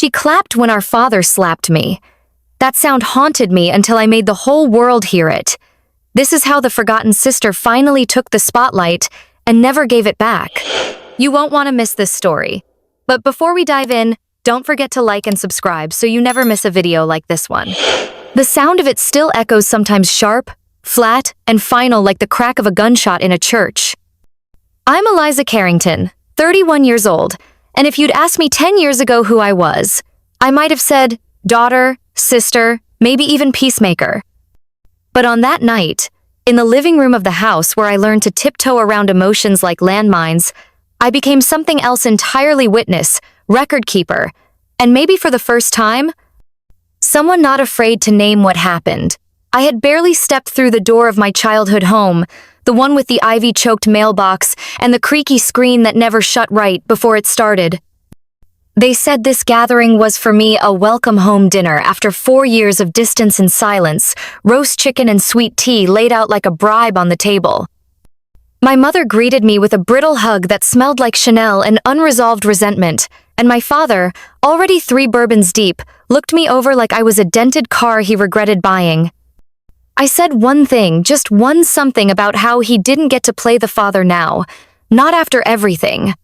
She clapped when our father slapped me. That sound haunted me until I made the whole world hear it. This is how the forgotten sister finally took the spotlight and never gave it back. You won't want to miss this story. But before we dive in, don't forget to like and subscribe so you never miss a video like this one. The sound of it still echoes, sometimes sharp, flat, and final, like the crack of a gunshot in a church. I'm Eliza Carrington, 31 years old, and if you'd asked me 10 years ago who I was, I might have said daughter, sister, maybe even peacemaker. But on that night, in the living room of the house where I learned to tiptoe around emotions like landmines, I became something else entirely: witness, record keeper, and maybe for the first time, someone not afraid to name what happened. I had barely stepped through the door of my childhood home, the one with the ivy-choked mailbox and the creaky screen that never shut right before it started. They said this gathering was for me a welcome home dinner after 4 years of distance and silence, roast chicken and sweet tea laid out like a bribe on the table. My mother greeted me with a brittle hug that smelled like Chanel and unresolved resentment, and my father, already 3 bourbons deep, looked me over like I was a dented car he regretted buying. I said one thing, just one something about how he didn't get to play the father now, not after everything.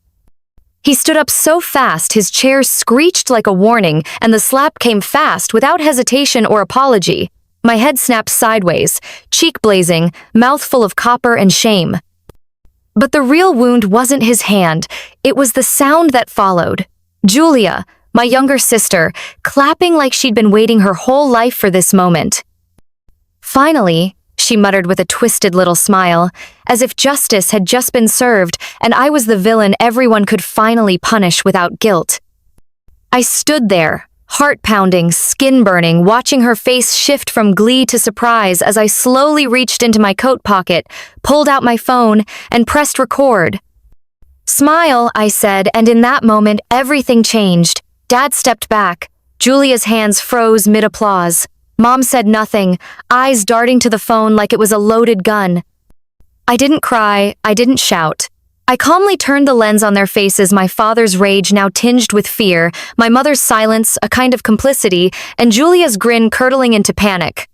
He stood up so fast his chair screeched like a warning, and the slap came fast without hesitation or apology. My head snapped sideways, cheek blazing, mouth full of copper and shame. But the real wound wasn't his hand, it was the sound that followed. Julia, my younger sister, clapping like she'd been waiting her whole life for this moment. Finally, she muttered with a twisted little smile, as if justice had just been served and I was the villain everyone could finally punish without guilt. I stood there, heart-pounding, skin-burning, watching her face shift from glee to surprise as I slowly reached into my coat pocket, pulled out my phone, and pressed record. "Smile," I said, and in that moment everything changed. Dad stepped back. Julia's hands froze mid-applause. Mom said nothing, eyes darting to the phone like it was a loaded gun. I didn't cry, I didn't shout. I calmly turned the lens on their faces, my father's rage now tinged with fear, my mother's silence, a kind of complicity, and Julia's grin curdling into panic.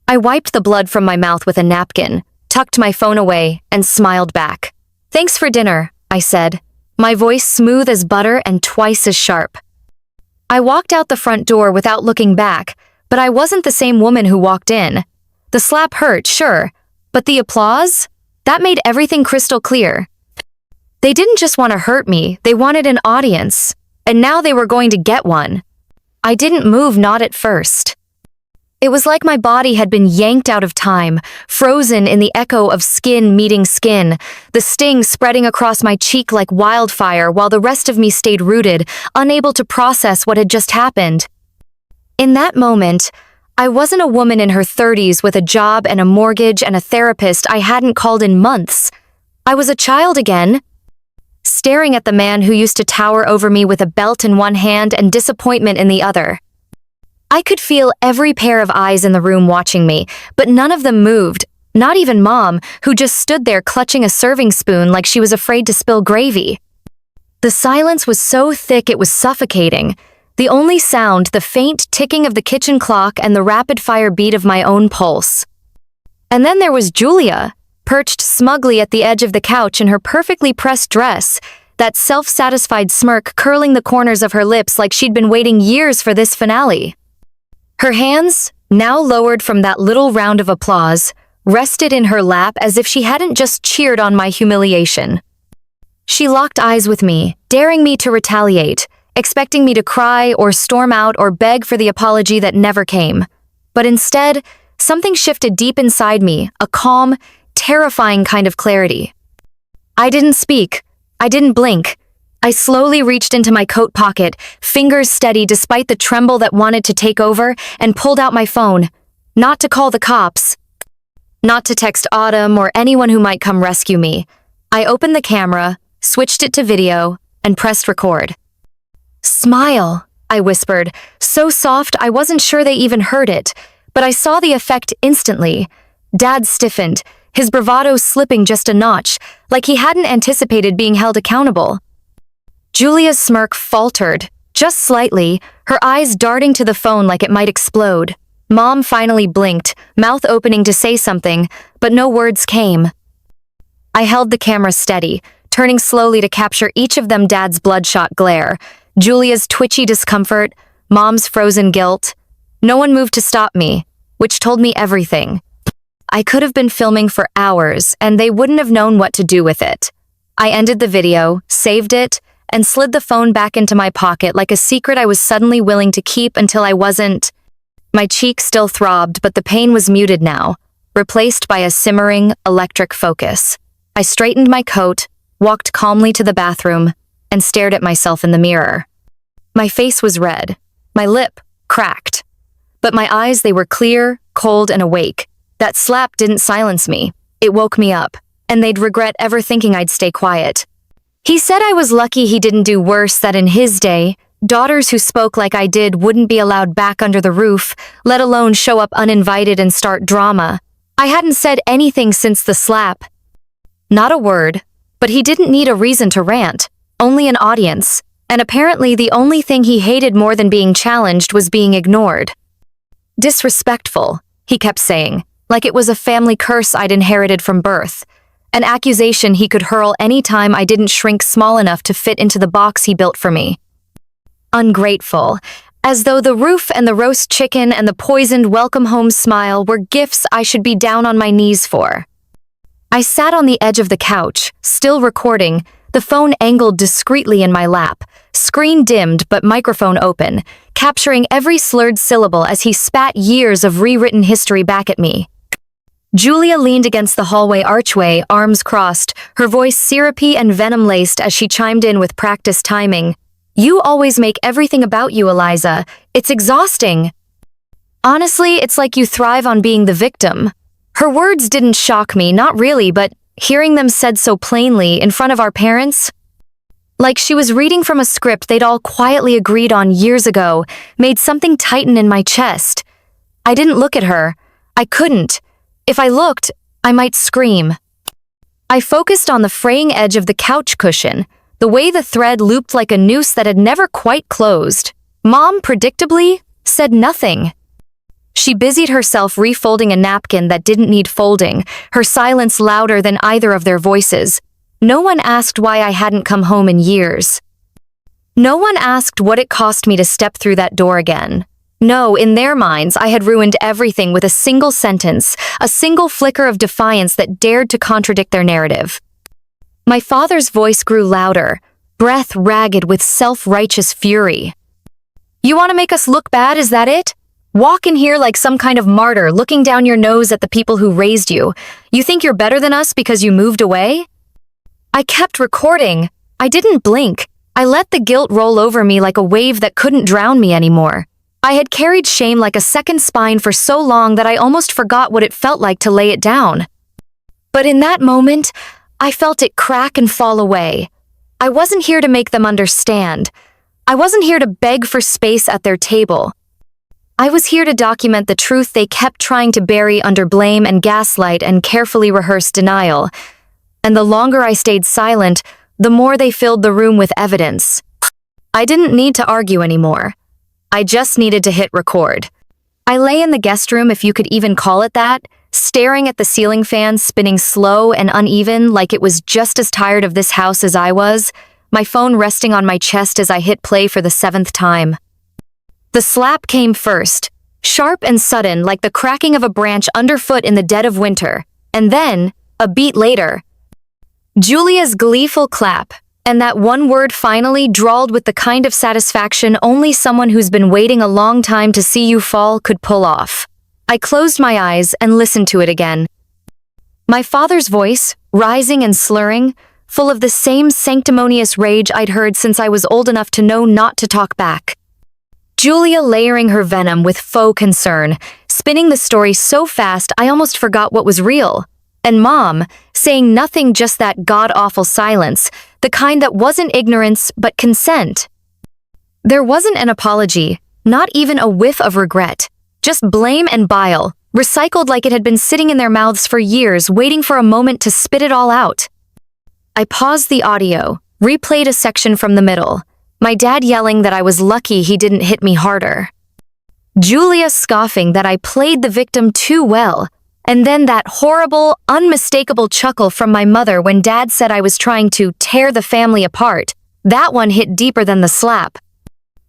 I wiped the blood from my mouth with a napkin, tucked my phone away, and smiled back. "Thanks for dinner," I said, my voice smooth as butter and twice as sharp. I walked out the front door without looking back, but I wasn't the same woman who walked in. The slap hurt, sure, but the applause? That made everything crystal clear. They didn't just want to hurt me, they wanted an audience, and now they were going to get one. I didn't move, not at first. It was like my body had been yanked out of time, frozen in the echo of skin meeting skin, the sting spreading across my cheek like wildfire while the rest of me stayed rooted, unable to process what had just happened. In that moment, I wasn't a woman in her 30s with a job and a mortgage and a therapist I hadn't called in months. I was a child again, staring at the man who used to tower over me with a belt in one hand and disappointment in the other. I could feel every pair of eyes in the room watching me, but none of them moved, not even Mom, who just stood there clutching a serving spoon like she was afraid to spill gravy. The silence was so thick it was suffocating. The only sound, the faint ticking of the kitchen clock and the rapid-fire beat of my own pulse. And then there was Julia, perched smugly at the edge of the couch in her perfectly pressed dress, that self-satisfied smirk curling the corners of her lips like she'd been waiting years for this finale. Her hands, now lowered from that little round of applause, rested in her lap as if she hadn't just cheered on my humiliation. She locked eyes with me, daring me to retaliate, expecting me to cry or storm out or beg for the apology that never came. But instead, something shifted deep inside me, a calm, terrifying kind of clarity. I didn't speak. I didn't blink. I slowly reached into my coat pocket, fingers steady despite the tremble that wanted to take over, and pulled out my phone. Not to call the cops. Not to text Autumn or anyone who might come rescue me. I opened the camera, switched it to video, and pressed record. "Smile," I whispered, so soft I wasn't sure they even heard it, but I saw the effect instantly. Dad stiffened, his bravado slipping just a notch, like he hadn't anticipated being held accountable. Julia's smirk faltered, Just slightly, her eyes darting to the phone like it might explode. Mom finally blinked, mouth opening to say something, but no words came. I held the camera steady, turning slowly to capture each of them, Dad's bloodshot glare, Julia's twitchy discomfort, Mom's frozen guilt. No one moved to stop me, which told me everything. I could have been filming for hours, and they wouldn't have known what to do with it. I ended the video, saved it, and slid the phone back into my pocket like a secret I was suddenly willing to keep until I wasn't. My cheek still throbbed, but the pain was muted now, replaced by a simmering, electric focus. I straightened my coat, walked calmly to the bathroom, and stared at myself in the mirror. My face was red, my lip cracked. But my eyes, they were clear, cold, and awake. That slap didn't silence me. It woke me up, and they'd regret ever thinking I'd stay quiet. He said I was lucky he didn't do worse, that in his day, daughters who spoke like I did wouldn't be allowed back under the roof, let alone show up uninvited and start drama. I hadn't said anything since the slap. Not a word, but he didn't need a reason to rant, only an audience, and apparently the only thing he hated more than being challenged was being ignored. Disrespectful, he kept saying, like it was a family curse I'd inherited from birth, an accusation he could hurl any time I didn't shrink small enough to fit into the box he built for me. Ungrateful, as though the roof and the roast chicken and the poisoned welcome home smile were gifts I should be down on my knees for. I sat on the edge of the couch, still recording, the phone angled discreetly in my lap, screen dimmed but microphone open, capturing every slurred syllable as he spat years of rewritten history back at me. Julia leaned against the hallway archway, arms crossed, her voice syrupy and venom-laced as she chimed in with practiced timing. "You always make everything about you, Eliza. It's exhausting." "Honestly, it's like you thrive on being the victim." Her words didn't shock me, not really, but hearing them said so plainly in front of our parents, like she was reading from a script they'd all quietly agreed on years ago, made something tighten in my chest. I didn't look at her. I couldn't. If I looked, I might scream. I focused on the fraying edge of the couch cushion, the way the thread looped like a noose that had never quite closed. Mom, predictably, said nothing. She busied herself refolding a napkin that didn't need folding, her silence louder than either of their voices. No one asked why I hadn't come home in years. No one asked what it cost me to step through that door again. No, in their minds, I had ruined everything with a single sentence, a single flicker of defiance that dared to contradict their narrative. My father's voice grew louder, breath ragged with self-righteous fury. "You want to make us look bad, is that it? Walk in here like some kind of martyr, looking down your nose at the people who raised you. You think you're better than us because you moved away?" I kept recording. I didn't blink. I let the guilt roll over me like a wave that couldn't drown me anymore. I had carried shame like a second spine for so long that I almost forgot what it felt like to lay it down. But in that moment, I felt it crack and fall away. I wasn't here to make them understand. I wasn't here to beg for space at their table. I was here to document the truth they kept trying to bury under blame and gaslight and carefully rehearsed denial. And the longer I stayed silent, the more they filled the room with evidence. I didn't need to argue anymore. I just needed to hit record. I lay in the guest room, if you could even call it that, staring at the ceiling fan spinning slow and uneven like it was just as tired of this house as I was, my phone resting on my chest as I hit play for the 7th time. The slap came first, sharp and sudden like the cracking of a branch underfoot in the dead of winter, and then, a beat later, Julia's gleeful clap, and that one word finally drawled with the kind of satisfaction only someone who's been waiting a long time to see you fall could pull off. I closed my eyes and listened to it again. My father's voice, rising and slurring, full of the same sanctimonious rage I'd heard since I was old enough to know not to talk back. Julia layering her venom with faux concern, spinning the story so fast I almost forgot what was real. And Mom, saying nothing, just that god-awful silence, the kind that wasn't ignorance but consent. There wasn't an apology, not even a whiff of regret, just blame and bile, recycled like it had been sitting in their mouths for years, waiting for a moment to spit it all out. I paused the audio, replayed a section from the middle. My dad yelling that I was lucky he didn't hit me harder. Julia scoffing that I played the victim too well, and then that horrible, unmistakable chuckle from my mother when Dad said I was trying to tear the family apart. That one hit deeper than the slap.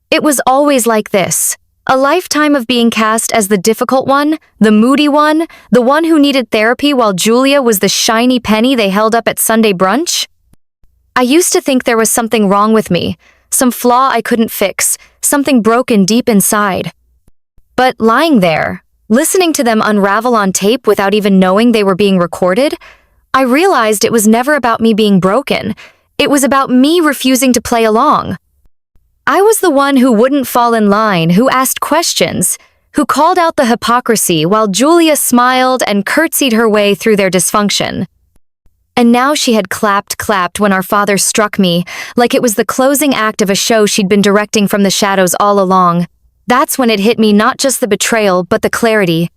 It was always like this. A lifetime of being cast as the difficult one, the moody one, the one who needed therapy while Julia was the shiny penny they held up at Sunday brunch. I used to think there was something wrong with me, some flaw I couldn't fix, something broken deep inside. But lying there, listening to them unravel on tape without even knowing they were being recorded, I realized it was never about me being broken. It was about me refusing to play along. I was the one who wouldn't fall in line, who asked questions, who called out the hypocrisy while Julia smiled and curtsied her way through their dysfunction. And now she had clapped when our father struck me, like it was the closing act of a show she'd been directing from the shadows all along. That's when it hit me, not just the betrayal, but the clarity.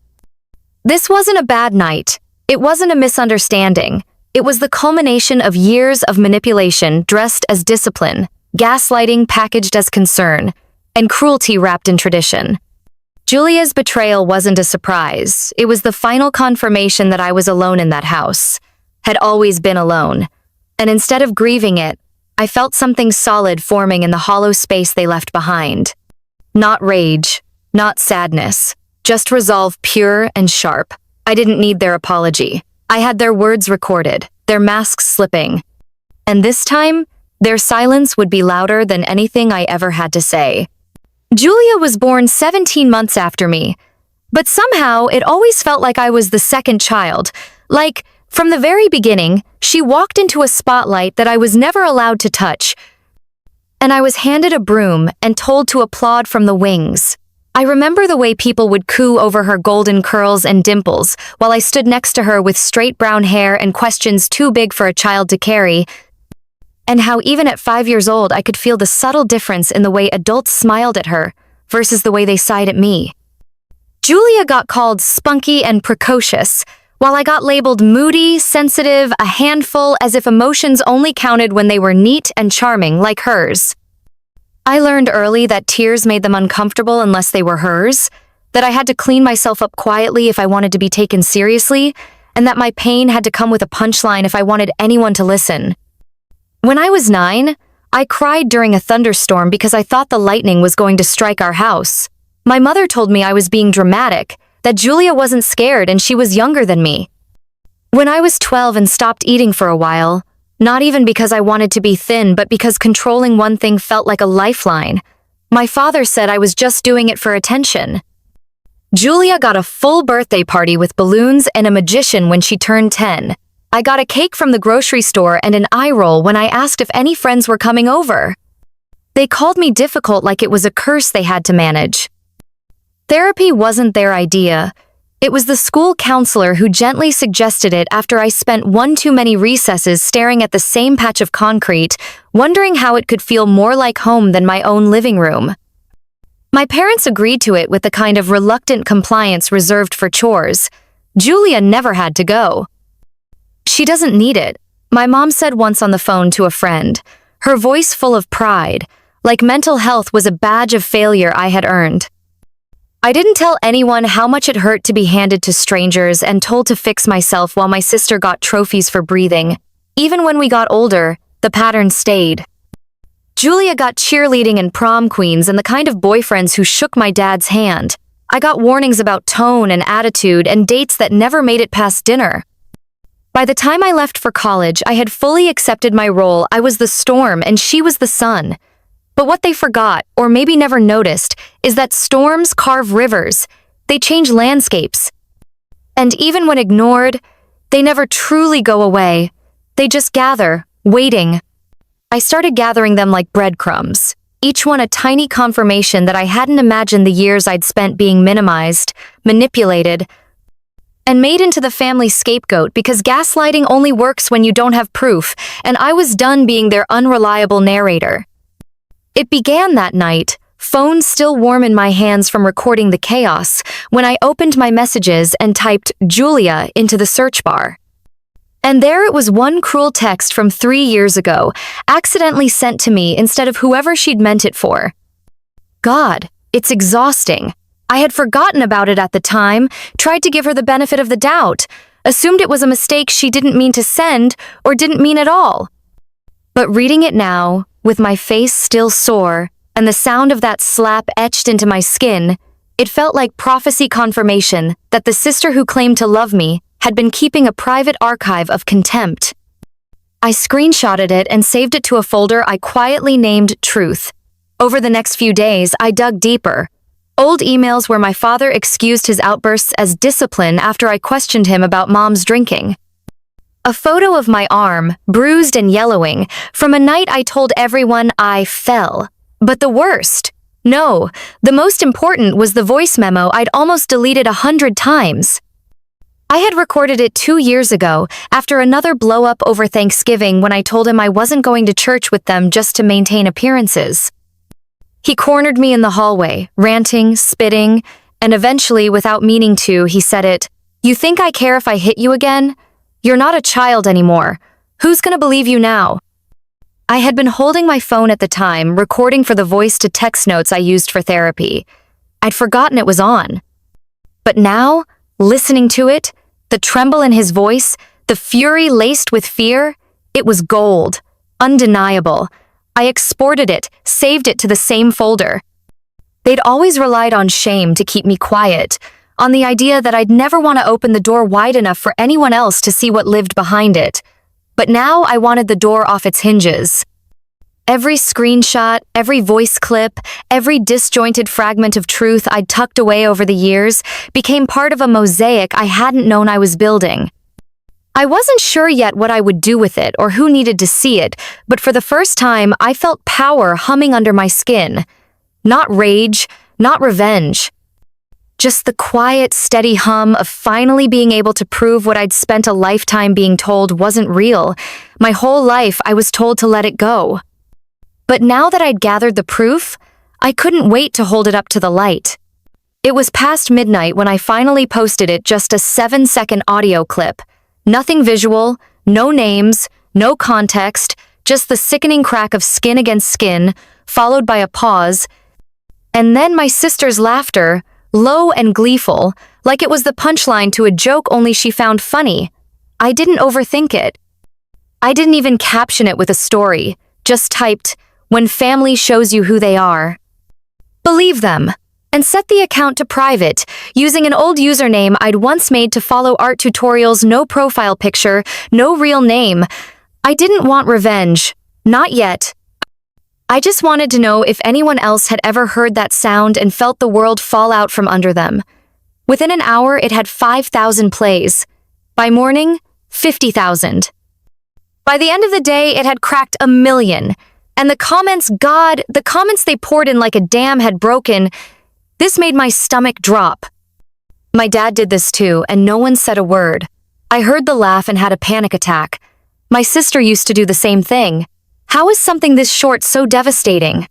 This wasn't a bad night. It wasn't a misunderstanding. It was the culmination of years of manipulation dressed as discipline, gaslighting packaged as concern, and cruelty wrapped in tradition. Julia's betrayal wasn't a surprise. It was the final confirmation that I was alone in that house, had always been alone. And instead of grieving it, I felt something solid forming in the hollow space they left behind. Not rage, not sadness, just resolve pure and sharp. I didn't need their apology. I had their words recorded, their masks slipping. And this time, their silence would be louder than anything I ever had to say. Julia was born 17 months after me, but somehow it always felt like I was the second child. Like, from the very beginning, she walked into a spotlight that I was never allowed to touch, and I was handed a broom and told to applaud from the wings. I remember the way people would coo over her golden curls and dimples while I stood next to her with straight brown hair and questions too big for a child to carry, and how even at 5 years old I could feel the subtle difference in the way adults smiled at her versus the way they sighed at me. Julia got called spunky and precocious, while I got labeled moody, sensitive, a handful, as if emotions only counted when they were neat and charming like hers. I learned early that tears made them uncomfortable unless they were hers, that I had to clean myself up quietly if I wanted to be taken seriously, and that my pain had to come with a punchline if I wanted anyone to listen. When I was 9, I cried during a thunderstorm because I thought the lightning was going to strike our house. My mother told me I was being dramatic, that Julia wasn't scared and she was younger than me. When I was 12 and stopped eating for a while, not even because I wanted to be thin, but because controlling one thing felt like a lifeline, my father said I was just doing it for attention. Julia got a full birthday party with balloons and a magician when she turned 10. I got a cake from the grocery store and an eye roll when I asked if any friends were coming over. They called me difficult like it was a curse they had to manage. Therapy wasn't their idea. It was the school counselor who gently suggested it after I spent one too many recesses staring at the same patch of concrete, wondering how it could feel more like home than my own living room. My parents agreed to it with the kind of reluctant compliance reserved for chores. Julia never had to go. She doesn't need it, my mom said once on the phone to a friend, her voice full of pride, like mental health was a badge of failure I had earned. I didn't tell anyone how much it hurt to be handed to strangers and told to fix myself while my sister got trophies for breathing. Even when we got older, the pattern stayed. Julia got cheerleading and prom queens and the kind of boyfriends who shook my dad's hand. I got warnings about tone and attitude and dates that never made it past dinner. By the time I left for college, I had fully accepted my role. I was the storm and she was the sun. But what they forgot, or maybe never noticed, is that storms carve rivers. They change landscapes. And even when ignored, they never truly go away. They just gather, waiting. I started gathering them like breadcrumbs, each one a tiny confirmation that I hadn't imagined the years I'd spent being minimized, manipulated, and made into the family scapegoat because gaslighting only works when you don't have proof, and I was done being their unreliable narrator. It began that night, phone still warm in my hands from recording the chaos, when I opened my messages and typed Julia into the search bar. And there it was, one cruel text from 3 years ago, accidentally sent to me instead of whoever she'd meant it for. God, it's exhausting. I had forgotten about it at the time, tried to give her the benefit of the doubt, assumed it was a mistake she didn't mean to send or didn't mean at all. But reading it now, with my face still sore and the sound of that slap etched into my skin, it felt like prophecy confirmation that the sister who claimed to love me had been keeping a private archive of contempt. I screenshotted it and saved it to a folder I quietly named Truth. Over the next few days, I dug deeper. Old emails where my father excused his outbursts as discipline after I questioned him about Mom's drinking. A photo of my arm, bruised and yellowing, from a night I told everyone I fell. But the worst, no, the most important was the voice memo I'd almost deleted 100 times. I had recorded it 2 years ago, after another blow-up over Thanksgiving when I told him I wasn't going to church with them just to maintain appearances. He cornered me in the hallway, ranting, spitting, and eventually, without meaning to, he said it, "You think I care if I hit you again? You're not a child anymore. Who's gonna believe you now?" I had been holding my phone at the time, recording for the voice-to-text notes I used for therapy. I'd forgotten it was on. But now, listening to it, the tremble in his voice, the fury laced with fear, it was gold, undeniable. I exported it, saved it to the same folder. They'd always relied on shame to keep me quiet, on the idea that I'd never want to open the door wide enough for anyone else to see what lived behind it. But now I wanted the door off its hinges. Every screenshot, every voice clip, every disjointed fragment of truth I'd tucked away over the years became part of a mosaic I hadn't known I was building. I wasn't sure yet what I would do with it or who needed to see it, but for the first time I felt power humming under my skin. Not rage, not revenge. Just the quiet, steady hum of finally being able to prove what I'd spent a lifetime being told wasn't real. My whole life I was told to let it go. But now that I'd gathered the proof, I couldn't wait to hold it up to the light. It was past midnight when I finally posted it, just a 7-second audio clip. Nothing visual, no names, no context, just the sickening crack of skin against skin, followed by a pause, and then my sister's laughter, low and gleeful, like it was the punchline to a joke only she found funny. I didn't overthink it. I didn't even caption it with a story, just typed, "When family shows you who they are." Believe them. And set the account to private, using an old username I'd once made to follow art tutorials, no profile picture, no real name. I didn't want revenge. Not yet. I just wanted to know if anyone else had ever heard that sound and felt the world fall out from under them. Within an hour, it had 5,000 plays. By morning, 50,000. By the end of the day, it had cracked 1 million. And the comments, God, the comments they poured in like a dam had broken. This made my stomach drop. My dad did this too, and no one said a word. I heard the laugh and had a panic attack. My sister used to do the same thing. How is something this short so devastating?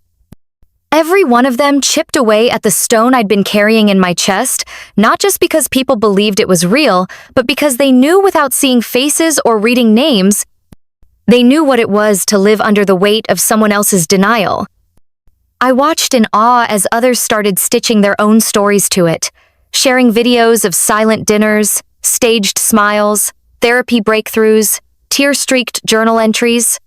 Every one of them chipped away at the stone I'd been carrying in my chest, not just because people believed it was real, but because they knew without seeing faces or reading names, they knew what it was to live under the weight of someone else's denial. I watched in awe as others started stitching their own stories to it, sharing videos of silent dinners, staged smiles, therapy breakthroughs, tear-streaked journal entries.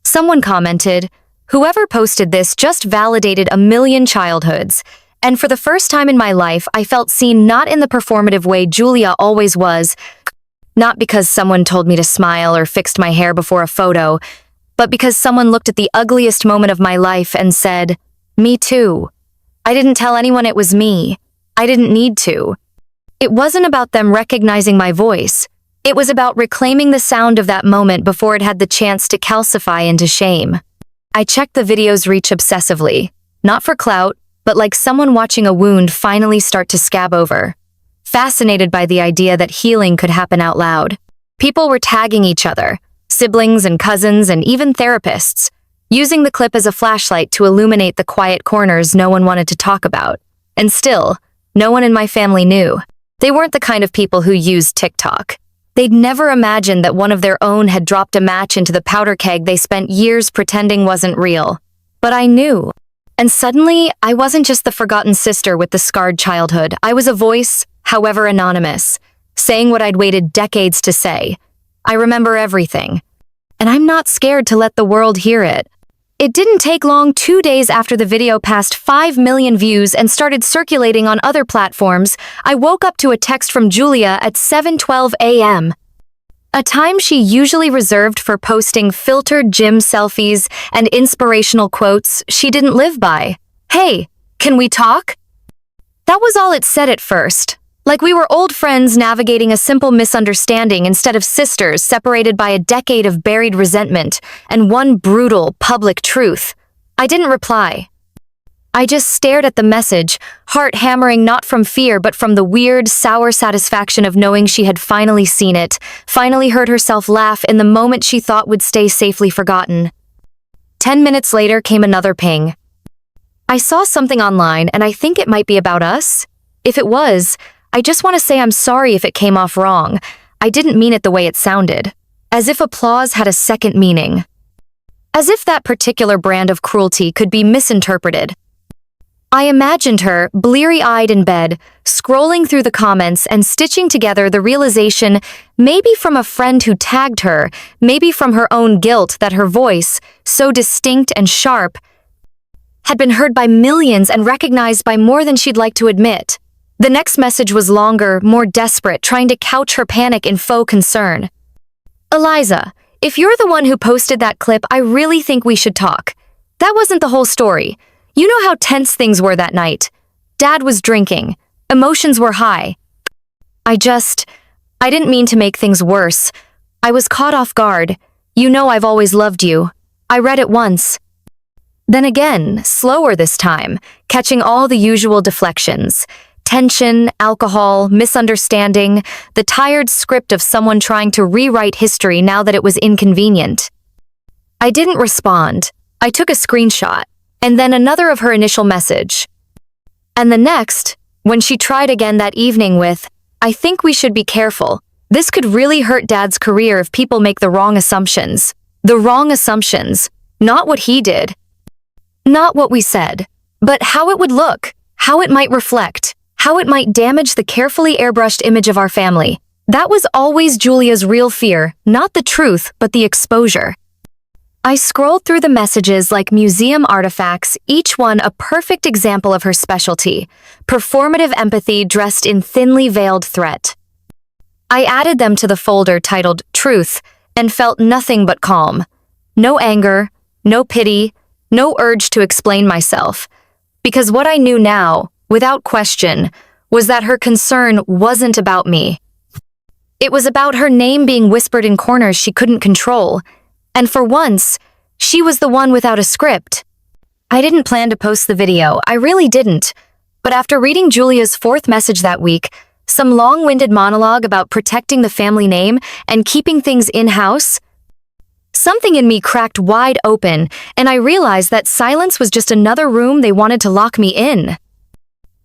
Someone commented, "Whoever posted this just validated 1 million childhoods." And for the first time in my life, I felt seen, not in the performative way Julia always was, not because someone told me to smile or fixed my hair before a photo, but because someone looked at the ugliest moment of my life and said, "Me too." I didn't tell anyone it was me. I didn't need to. It wasn't about them recognizing my voice. It was about reclaiming the sound of that moment before it had the chance to calcify into shame. I checked the video's reach obsessively, not for clout, but like someone watching a wound finally start to scab over. Fascinated by the idea that healing could happen out loud. People were tagging each other, siblings and cousins and even therapists, using the clip as a flashlight to illuminate the quiet corners no one wanted to talk about. And still, no one in my family knew. They weren't the kind of people who used TikTok. They'd never imagined that one of their own had dropped a match into the powder keg they spent years pretending wasn't real. But I knew. And suddenly, I wasn't just the forgotten sister with the scarred childhood. I was a voice, however anonymous, saying what I'd waited decades to say. I remember everything. And I'm not scared to let the world hear it. It didn't take long. 2 days after the video passed 5 million views and started circulating on other platforms, I woke up to a text from Julia at 7:12 a.m. A time she usually reserved for posting filtered gym selfies and inspirational quotes she didn't live by. "Hey, can we talk?" That was all it said at first. Like we were old friends navigating a simple misunderstanding instead of sisters separated by a decade of buried resentment and one brutal, public truth. I didn't reply. I just stared at the message, heart hammering not from fear but from the weird, sour satisfaction of knowing she had finally seen it, finally heard herself laugh in the moment she thought would stay safely forgotten. 10 minutes later came another ping. I saw something online and I think it might be about us. If it was, I just want to say I'm sorry if it came off wrong. I didn't mean it the way it sounded. As if applause had a second meaning. As if that particular brand of cruelty could be misinterpreted. I imagined her, bleary-eyed in bed, scrolling through the comments and stitching together the realization, maybe from a friend who tagged her, maybe from her own guilt that her voice, so distinct and sharp, had been heard by millions and recognized by more than she'd like to admit. The next message was longer, more desperate, trying to couch her panic in faux concern. "Eliza, if you're the one who posted that clip, I really think we should talk. That wasn't the whole story. You know how tense things were that night. Dad was drinking. Emotions were high. I didn't mean to make things worse. I was caught off guard. You know I've always loved you. I read it once." Then again, slower this time, catching all the usual deflections. Tension, alcohol, misunderstanding, the tired script of someone trying to rewrite history now that it was inconvenient. I didn't respond. I took a screenshot, and then another of her initial message. And the next, when she tried again that evening with, "I think we should be careful. This could really hurt Dad's career if people make the wrong assumptions." The wrong assumptions. Not what he did. Not what we said. But how it would look. How it might reflect. How it might damage the carefully airbrushed image of our family. That was always Julia's real fear, not the truth, but the exposure. I scrolled through the messages like museum artifacts, each one a perfect example of her specialty, performative empathy dressed in thinly veiled threat. I added them to the folder titled Truth and felt nothing but calm. No anger, no pity, no urge to explain myself. Because what I knew now, without question, was that her concern wasn't about me. It was about her name being whispered in corners she couldn't control. And for once, she was the one without a script. I didn't plan to post the video, I really didn't. But after reading Julia's 4th message that week, some long-winded monologue about protecting the family name and keeping things in-house, something in me cracked wide open, and I realized that silence was just another room they wanted to lock me in.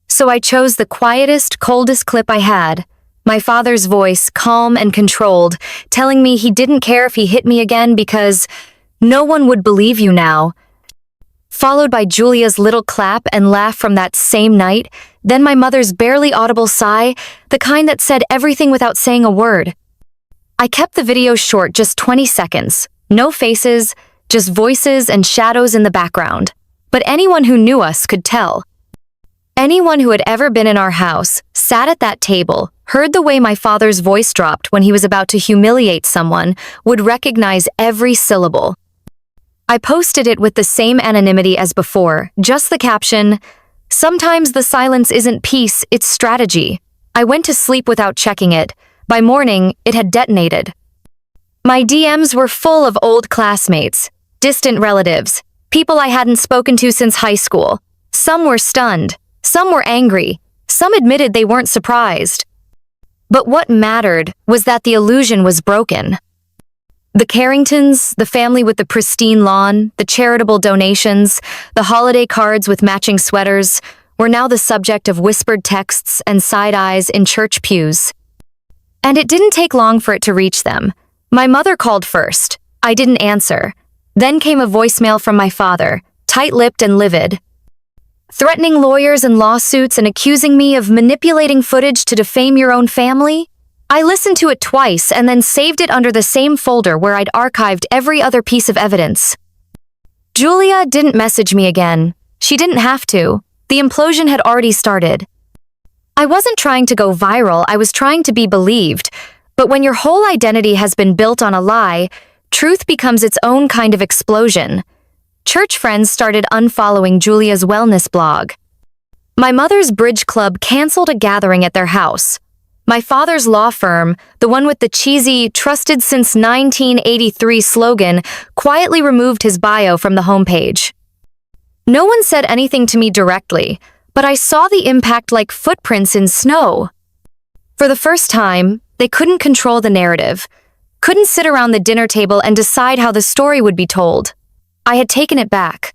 So I chose the quietest, coldest clip I had. My father's voice, calm and controlled, telling me he didn't care if he hit me again because no one would believe you now. Followed by Julia's little clap and laugh from that same night, then my mother's barely audible sigh, the kind that said everything without saying a word. I kept the video short, just 20 seconds. No faces, just voices and shadows in the background. But anyone who knew us could tell. Anyone who had ever been in our house, sat at that table, heard the way my father's voice dropped when he was about to humiliate someone, would recognize every syllable. I posted it with the same anonymity as before, just the caption, "Sometimes the silence isn't peace, it's strategy." I went to sleep without checking it. By morning, it had detonated. My DMs were full of old classmates, distant relatives, people I hadn't spoken to since high school. Some were stunned. Some were angry. Some admitted they weren't surprised. But what mattered was that the illusion was broken. The Carringtons, the family with the pristine lawn, the charitable donations, the holiday cards with matching sweaters, were now the subject of whispered texts and side eyes in church pews. And it didn't take long for it to reach them. My mother called first. I didn't answer. Then came a voicemail from my father, tight-lipped and livid, threatening lawyers and lawsuits and accusing me of manipulating footage to defame your own family. I listened to it twice and then saved it under the same folder where I'd archived every other piece of evidence. Julia didn't message me again. She didn't have to. The implosion had already started. I wasn't trying to go viral, I was trying to be believed. But when your whole identity has been built on a lie, truth becomes its own kind of explosion. Church friends started unfollowing Julia's wellness blog. My mother's bridge club canceled a gathering at their house. My father's law firm, the one with the cheesy, trusted since 1983 slogan, quietly removed his bio from the homepage. No one said anything to me directly, but I saw the impact like footprints in snow. For the first time, they couldn't control the narrative, couldn't sit around the dinner table and decide how the story would be told. I had taken it back.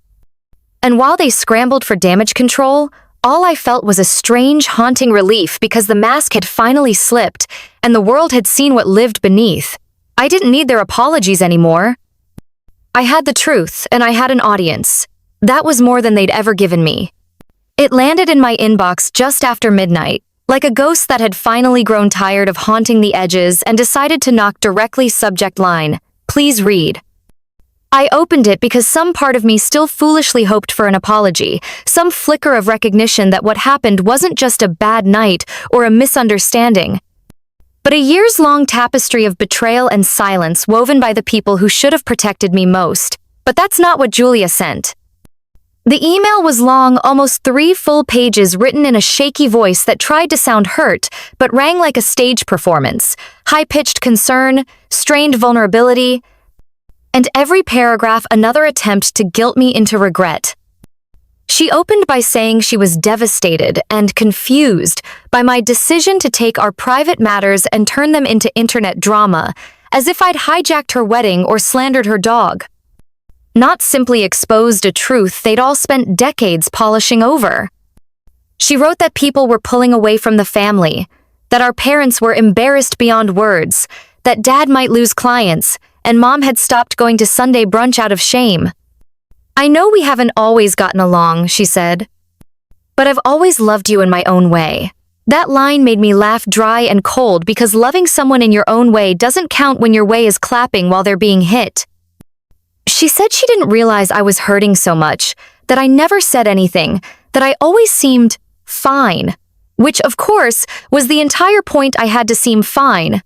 And while they scrambled for damage control, all I felt was a strange, haunting relief because the mask had finally slipped and the world had seen what lived beneath. I didn't need their apologies anymore. I had the truth, and I had an audience. That was more than they'd ever given me. It landed in my inbox just after midnight, like a ghost that had finally grown tired of haunting the edges and decided to knock directly subject line, "Please read." I opened it because some part of me still foolishly hoped for an apology, some flicker of recognition that what happened wasn't just a bad night or a misunderstanding, but a years-long tapestry of betrayal and silence woven by the people who should have protected me most. But that's not what Julia sent. The email was long, almost 3 full pages written in a shaky voice that tried to sound hurt, but rang like a stage performance. High-pitched concern, strained vulnerability, and every paragraph another attempt to guilt me into regret. She opened by saying she was devastated and confused by my decision to take our private matters and turn them into internet drama, as if I'd hijacked her wedding or slandered her dog. Not simply exposed a truth they'd all spent decades polishing over. She wrote that people were pulling away from the family, that our parents were embarrassed beyond words, that dad might lose clients, and mom had stopped going to Sunday brunch out of shame. "I know we haven't always gotten along," she said, "but I've always loved you in my own way." That line made me laugh dry and cold because loving someone in your own way doesn't count when your way is clapping while they're being hit. She said she didn't realize I was hurting so much, that I never said anything, that I always seemed fine, which, of course, was the entire point. I had to seem fine,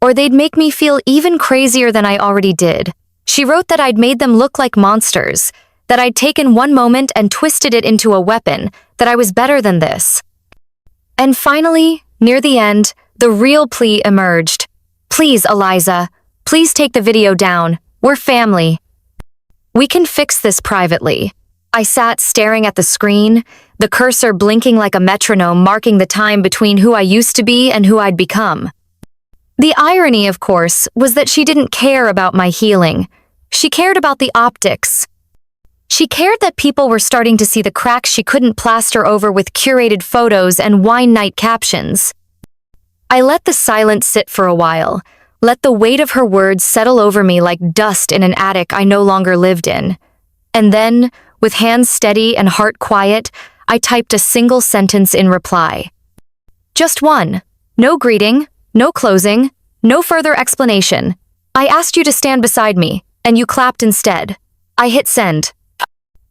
or they'd make me feel even crazier than I already did. She wrote that I'd made them look like monsters, that I'd taken one moment and twisted it into a weapon, that I was better than this. And finally, near the end, the real plea emerged. "Please, Eliza, please take the video down. We're family. We can fix this privately." I sat staring at the screen, the cursor blinking like a metronome marking the time between who I used to be and who I'd become. The irony, of course, was that she didn't care about my healing. She cared about the optics. She cared that people were starting to see the cracks she couldn't plaster over with curated photos and wine night captions. I let the silence sit for a while, let the weight of her words settle over me like dust in an attic I no longer lived in. And then, with hands steady and heart quiet, I typed a single sentence in reply. Just one. No greeting, no closing, no further explanation. I asked you to stand beside me, and you clapped instead. I hit send.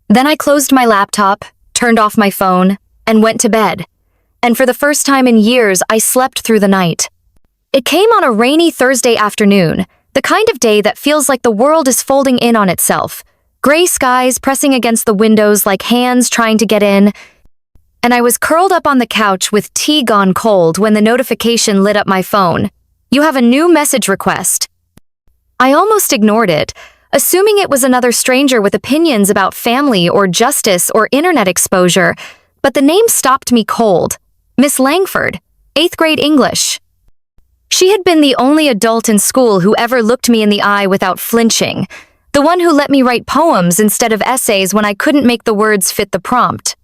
Then I closed my laptop, turned off my phone, and went to bed. And for the first time in years, I slept through the night. It came on a rainy Thursday afternoon, the kind of day that feels like the world is folding in on itself. Gray skies pressing against the windows like hands trying to get in. And I was curled up on the couch with tea gone cold when the notification lit up my phone. "You have a new message request." I almost ignored it, assuming it was another stranger with opinions about family or justice or internet exposure, but the name stopped me cold. Miss Langford, 8th grade English. She had been the only adult in school who ever looked me in the eye without flinching, the one who let me write poems instead of essays when I couldn't make the words fit the prompt.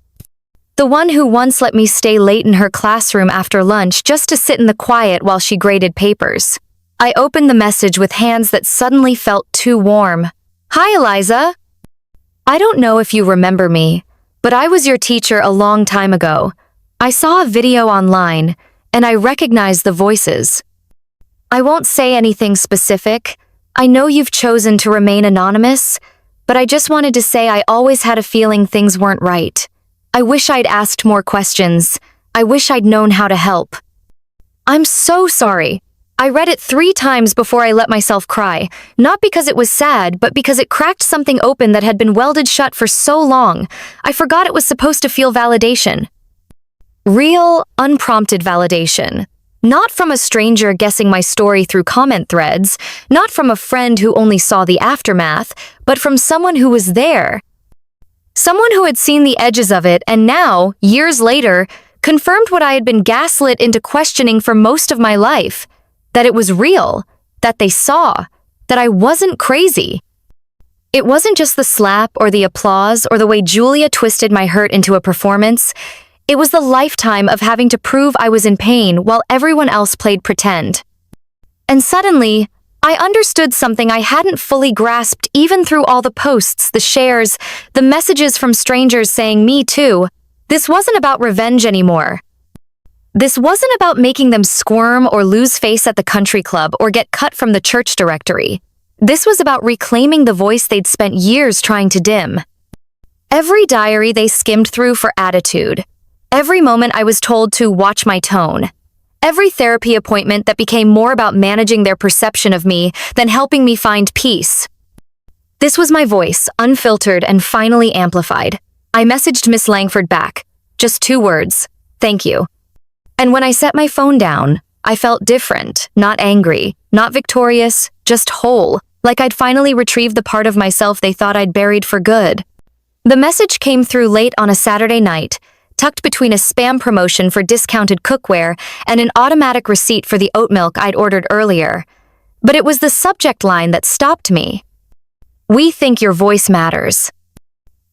The one who once let me stay late in her classroom after lunch just to sit in the quiet while she graded papers. I opened the message with hands that suddenly felt too warm. "Hi, Eliza. I don't know if you remember me, but I was your teacher a long time ago. I saw a video online, and I recognized the voices. I won't say anything specific. I know you've chosen to remain anonymous, but I just wanted to say I always had a feeling things weren't right. I wish I'd asked more questions. I wish I'd known how to help. I'm so sorry. I read it 3 times before I let myself cry, not because it was sad, but because it cracked something open that had been welded shut for so long. I forgot it was supposed to feel validation. Real, unprompted validation. Not from a stranger guessing my story through comment threads, not from a friend who only saw the aftermath, but from someone who was there. Someone who had seen the edges of it and now, years later, confirmed what I had been gaslit into questioning for most of my life. That it was real, that they saw, that I wasn't crazy. It wasn't just the slap or the applause or the way Julia twisted my hurt into a performance. It was the lifetime of having to prove I was in pain while everyone else played pretend. And suddenly, I understood something I hadn't fully grasped even through all the posts, the shares, the messages from strangers saying me too. This wasn't about revenge anymore. This wasn't about making them squirm or lose face at the country club or get cut from the church directory. This was about reclaiming the voice they'd spent years trying to dim. Every diary they skimmed through for attitude. Every moment I was told to watch my tone. Every therapy appointment that became more about managing their perception of me than helping me find peace. This was my voice, unfiltered and finally amplified. I messaged Miss Langford back. Just 2 words. Thank you. And when I set my phone down, I felt different, not angry, not victorious, just whole, like I'd finally retrieved the part of myself they thought I'd buried for good. The message came through late on a Saturday night, tucked between a spam promotion for discounted cookware and an automatic receipt for the oat milk I'd ordered earlier. But it was the subject line that stopped me. "We think your voice matters."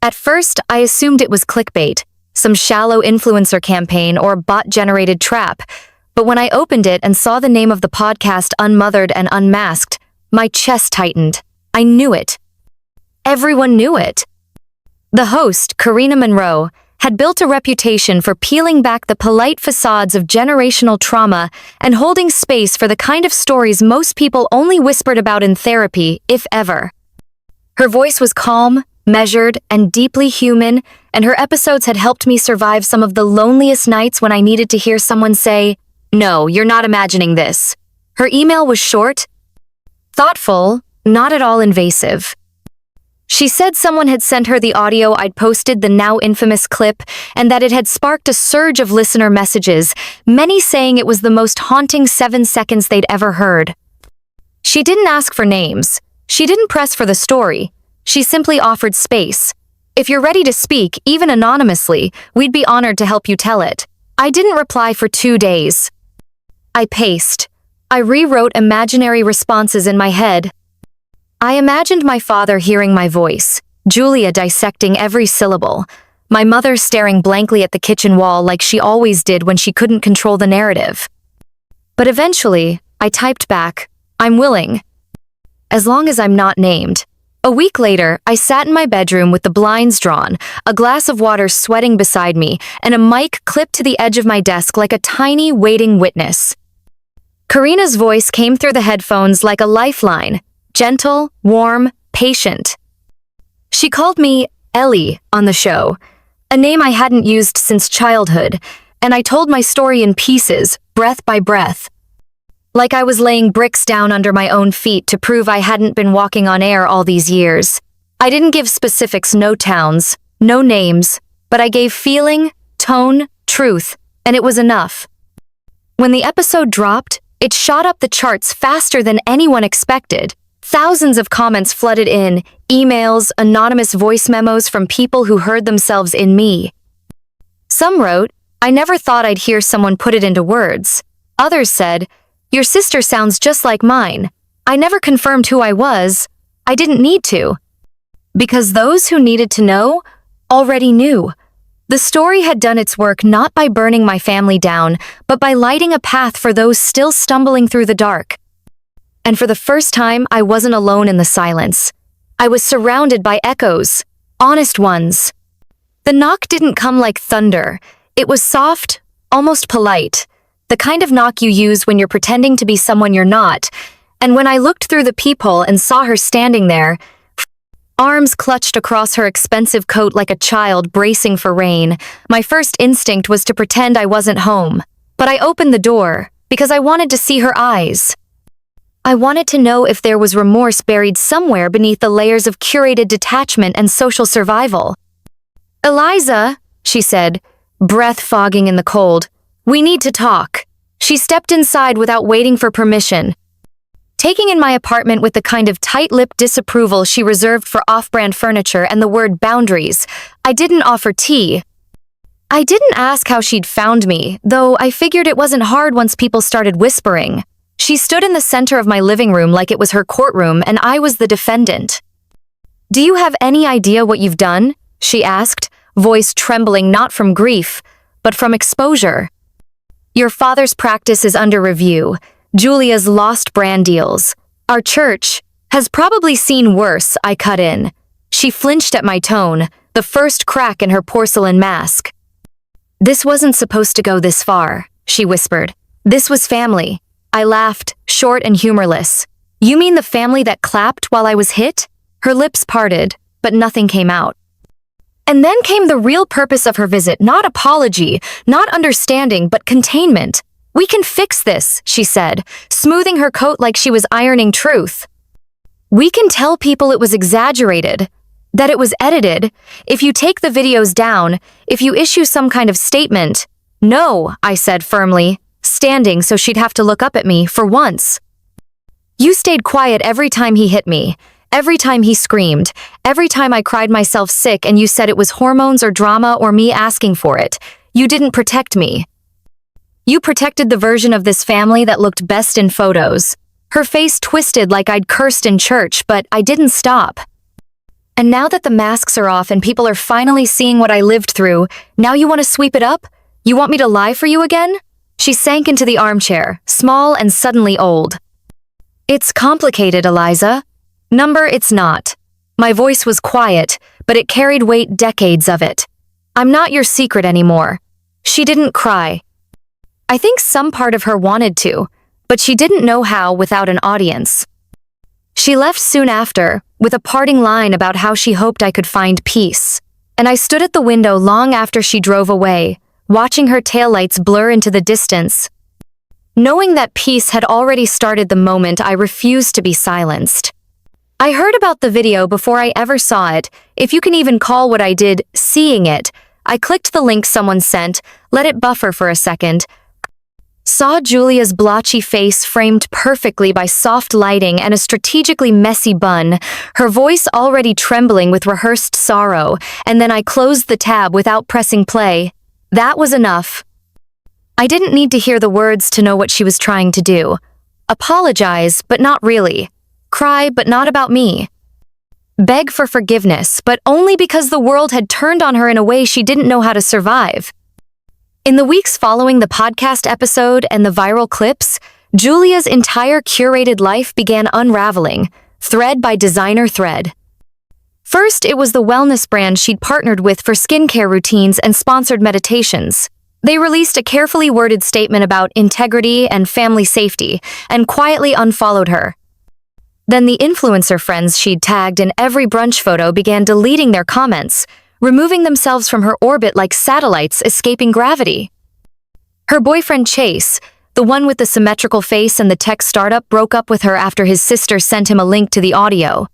At first, I assumed it was clickbait, some shallow influencer campaign or bot-generated trap, but when I opened it and saw the name of the podcast Unmothered and Unmasked, my chest tightened. I knew it. Everyone knew it. The host, Karina Monroe, had built a reputation for peeling back the polite facades of generational trauma and holding space for the kind of stories most people only whispered about in therapy, if ever. Her voice was calm, measured, and deeply human, and her episodes had helped me survive some of the loneliest nights when I needed to hear someone say, "No, you're not imagining this." Her email was short, thoughtful, not at all invasive. She said someone had sent her the audio I'd posted, the now infamous clip, and that it had sparked a surge of listener messages, many saying it was the most haunting 7 seconds they'd ever heard. She didn't ask for names. She didn't press for the story. She simply offered space. "If you're ready to speak, even anonymously, we'd be honored to help you tell it." I didn't reply for 2 days. I paced. I rewrote imaginary responses in my head. I imagined my father hearing my voice, Julia dissecting every syllable, my mother staring blankly at the kitchen wall like she always did when she couldn't control the narrative. But eventually, I typed back, "I'm willing. As long as I'm not named." A week later, I sat in my bedroom with the blinds drawn, a glass of water sweating beside me, and a mic clipped to the edge of my desk like a tiny, waiting witness. Karina's voice came through the headphones like a lifeline, gentle, warm, patient. She called me Ellie on the show, a name I hadn't used since childhood, and I told my story in pieces, breath by breath. Like I was laying bricks down under my own feet to prove I hadn't been walking on air all these years. I didn't give specifics, no towns, no names, but I gave feeling, tone, truth, and it was enough. When the episode dropped, it shot up the charts faster than anyone expected. Thousands of comments flooded in, emails, anonymous voice memos from people who heard themselves in me. Some wrote, "I never thought I'd hear someone put it into words." Others said, "Your sister sounds just like mine. I never confirmed who I was. I didn't need to." Because those who needed to know already knew. The story had done its work not by burning my family down, but by lighting a path for those still stumbling through the dark. And for the first time, I wasn't alone in the silence. I was surrounded by echoes, honest ones. The knock didn't come like thunder. It was soft, almost polite, the kind of knock you use when you're pretending to be someone you're not. And when I looked through the peephole and saw her standing there, arms clutched across her expensive coat like a child bracing for rain, my first instinct was to pretend I wasn't home. But I opened the door because I wanted to see her eyes. I wanted to know if there was remorse buried somewhere beneath the layers of curated detachment and social survival. "Eliza," she said, breath fogging in the cold, "we need to talk." She stepped inside without waiting for permission, taking in my apartment with the kind of tight-lipped disapproval she reserved for off-brand furniture and the word boundaries. I didn't offer tea. I didn't ask how she'd found me, though I figured it wasn't hard once people started whispering. She stood in the center of my living room like it was her courtroom, and I was the defendant. "Do you have any idea what you've done?" she asked, voice trembling not from grief, but from exposure. "Your father's practice is under review. Julia's lost brand deals. Our church has probably seen worse," I cut in. She flinched at my tone, the first crack in her porcelain mask. "This wasn't supposed to go this far," she whispered. "This was family." I laughed, short and humorless. "You mean the family that clapped while I was hit?" Her lips parted, but nothing came out. And then came the real purpose of her visit, not apology, not understanding, but containment. "We can fix this," she said, smoothing her coat like she was ironing truth. "We can tell people it was exaggerated, that it was edited, if you take the videos down, if you issue some kind of statement." "No," I said firmly, standing so she'd have to look up at me for once. "You stayed quiet every time he hit me, every time he screamed, every time I cried myself sick and you said it was hormones or drama or me asking for it. You didn't protect me. You protected the version of this family that looked best in photos." Her face twisted like I'd cursed in church, but I didn't stop. "And now that the masks are off and people are finally seeing what I lived through, now you want to sweep it up? You want me to lie for you again?" She sank into the armchair, small and suddenly old. "It's complicated, Eliza." It's not." My voice was quiet, but it carried weight, decades of it. "I'm not your secret anymore." She didn't cry. I think some part of her wanted to, but she didn't know how without an audience. She left soon after, with a parting line about how she hoped I could find peace. And I stood at the window long after she drove away, watching her taillights blur into the distance. Knowing that peace had already started the moment I refused to be silenced. I heard about the video before I ever saw it, if you can even call what I did seeing it. I clicked the link someone sent, let it buffer for a second, saw Julia's blotchy face framed perfectly by soft lighting and a strategically messy bun, her voice already trembling with rehearsed sorrow, and then I closed the tab without pressing play. That was enough. I didn't need to hear the words to know what she was trying to do. Apologize, but not really. Cry, but not about me. Beg for forgiveness, but only because the world had turned on her in a way she didn't know how to survive. In the weeks following the podcast episode and the viral clips, Julia's entire curated life began unraveling, thread by designer thread. First, it was the wellness brand she'd partnered with for skincare routines and sponsored meditations. They released a carefully worded statement about integrity and family safety, and quietly unfollowed her. Then the influencer friends she'd tagged in every brunch photo began deleting their comments, removing themselves from her orbit like satellites escaping gravity. Her boyfriend Chase, the one with the symmetrical face and the tech startup, broke up with her after his sister sent him a link to the audio.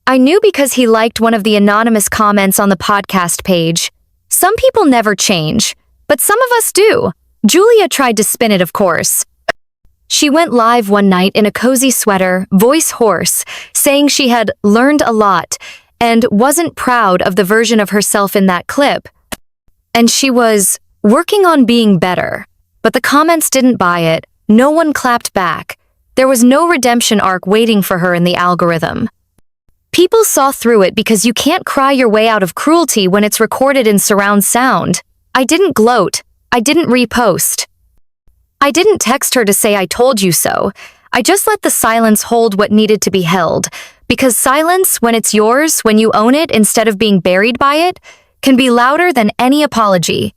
I knew because he liked one of the anonymous comments on the podcast page. Some people never change, but some of us do. Julia tried to spin it, of course. She went live one night in a cozy sweater, voice hoarse, saying she had learned a lot and wasn't proud of the version of herself in that clip. And she was working on being better. But the comments didn't buy it. No one clapped back. There was no redemption arc waiting for her in the algorithm. People saw through it because you can't cry your way out of cruelty when it's recorded in surround sound. I didn't gloat. I didn't repost. I didn't text her to say I told you so. I just let the silence hold what needed to be held. Because silence, when it's yours, when you own it instead of being buried by it, can be louder than any apology.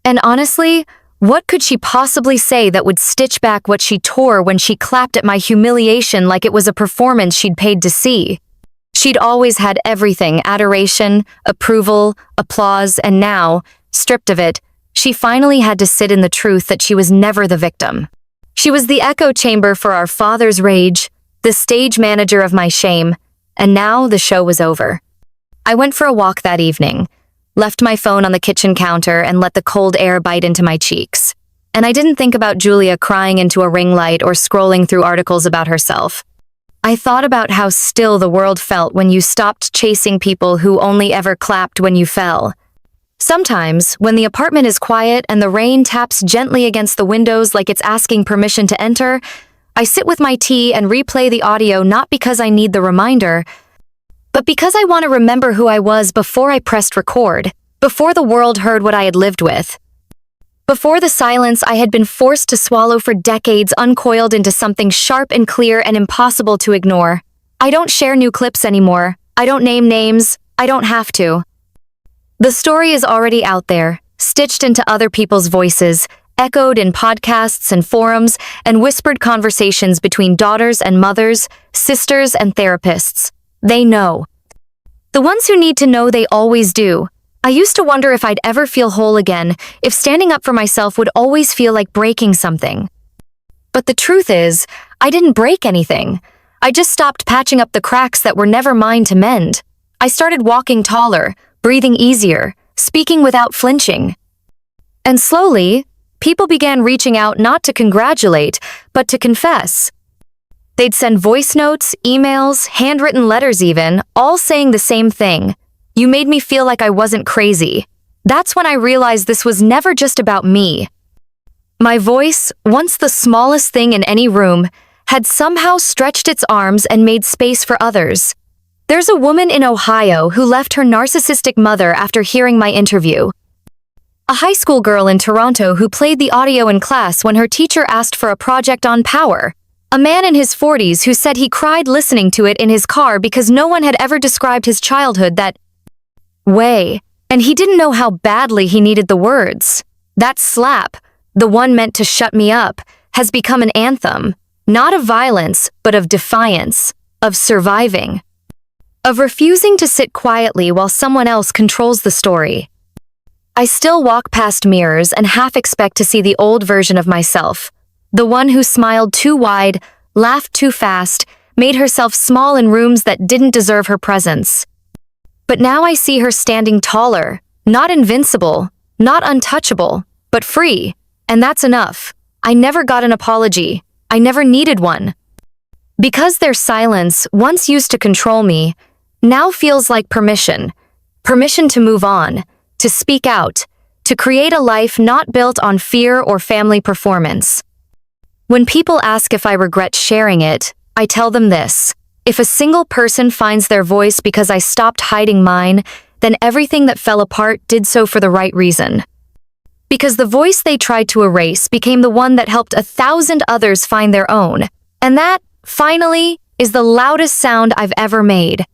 And honestly, what could she possibly say that would stitch back what she tore when she clapped at my humiliation like it was a performance she'd paid to see? She'd always had everything: adoration, approval, applause, and now, stripped of it, she finally had to sit in the truth that she was never the victim. She was the echo chamber for our father's rage, the stage manager of my shame, and now the show was over. I went for a walk that evening, left my phone on the kitchen counter and let the cold air bite into my cheeks. And I didn't think about Julia crying into a ring light or scrolling through articles about herself. I thought about how still the world felt when you stopped chasing people who only ever clapped when you fell. Sometimes, when the apartment is quiet and the rain taps gently against the windows like it's asking permission to enter, I sit with my tea and replay the audio not because I need the reminder, but because I want to remember who I was before I pressed record, before the world heard what I had lived with. Before the silence I had been forced to swallow for decades uncoiled into something sharp and clear and impossible to ignore. I don't share new clips anymore. I don't name names. I don't have to. The story is already out there, stitched into other people's voices, echoed in podcasts and forums, and whispered conversations between daughters and mothers, sisters and therapists. They know. The ones who need to know, they always do. I used to wonder if I'd ever feel whole again, if standing up for myself would always feel like breaking something. But the truth is, I didn't break anything. I just stopped patching up the cracks that were never mine to mend. I started walking taller, breathing easier, speaking without flinching. And slowly, people began reaching out not to congratulate, but to confess. They'd send voice notes, emails, handwritten letters even, all saying the same thing. You made me feel like I wasn't crazy. That's when I realized this was never just about me. My voice, once the smallest thing in any room, had somehow stretched its arms and made space for others. There's a woman in Ohio who left her narcissistic mother after hearing my interview. A high school girl in Toronto who played the audio in class when her teacher asked for a project on power. A man in his 40s who said he cried listening to it in his car because no one had ever described his childhood that way, and he didn't know how badly he needed the words. That slap, the one meant to shut me up, has become an anthem, not of violence, but of defiance, of surviving, of refusing to sit quietly while someone else controls the story. I still walk past mirrors and half expect to see the old version of myself, the one who smiled too wide, laughed too fast, made herself small in rooms that didn't deserve her presence. But now I see her standing taller, not invincible, not untouchable, but free, and that's enough. I never got an apology. I never needed one. Because their silence, once used to control me, now feels like permission. Permission to move on, to speak out, to create a life not built on fear or family performance. When people ask if I regret sharing it, I tell them this. If a single person finds their voice because I stopped hiding mine, then everything that fell apart did so for the right reason. Because the voice they tried to erase became the one that helped 1,000 others find their own. And that, finally, is the loudest sound I've ever made.